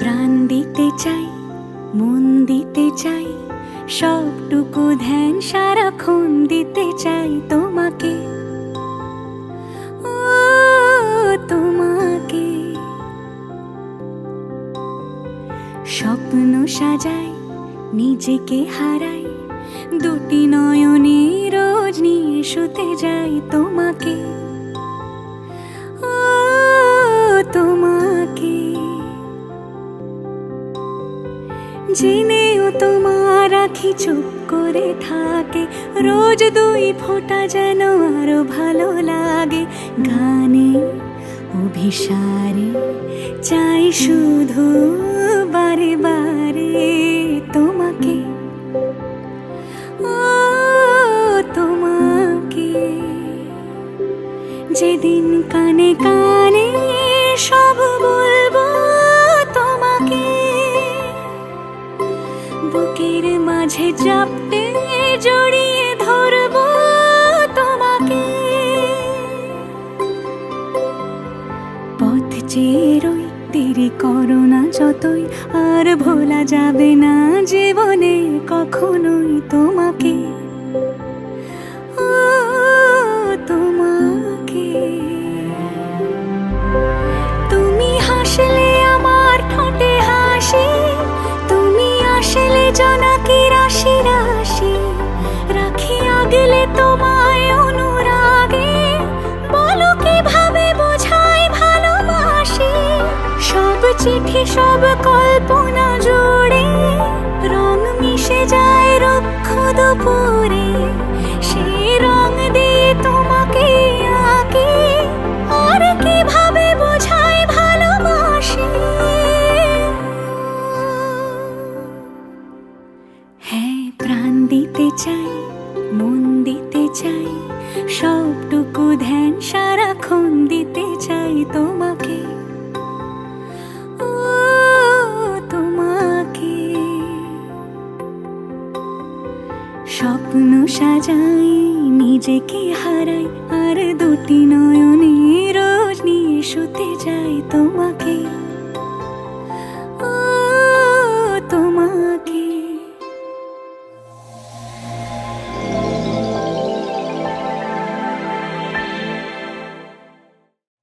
প্রাণ দিতে চাই, মন দিতে চাই, সবটুকু ধ্যান সারাক্ষণ দিতে চাই তোমাকে, ও তোমাকে। স্বপ্ন সাজাই, নিজেকে হারাই, দুটি নয়নে রোজ নিয়ে শুতে যাই তোমাকে, ও তোমাকে। জেনেও তোমার আখি চুপ করে থাকে, রোজ দুই ফোঁটা যেন আরো ভালো লাগে। গানে অভিসারে চাই শুধু বারে বারে তোমাকে, ও তোমাকে। যেদিন কানে কানে সব বলবো তোমাকে, বুকের মাঝে চাপটে জড়িয়ে ধরবো তোমাকে। পথ চেয়ে রই, দেরি করো না যতই, আর ভোলা যাবে না জীবনে কখনোই তোমাকে, ও তোমাকে। তুমি হাসলে আমার ঠোঁটে হাসি, তুমি আসলে জোনাকি রাশি রাশি, রাখি আগলে তোমায় অনুরাগে, বলো কিভাবে বোঝাই ভালোবাসি। সব চিঠি সব কল্পনা জুড়ে রং মিশে যায় রুক্ষ দুপুরে, সেই রং দিয়ে তোমাকে আঁকি, আর কিভাবে বোঝাই ভালোবাসি। হ্যাঁ, প্রাণ দিতে চাই, মন দিতে চাই, সবটুকু ধ্যান সারাক্ষণ দিতে চাই তোমাকে, ও তোমাকে। স্বপ্ন সাজাই, নিজেকে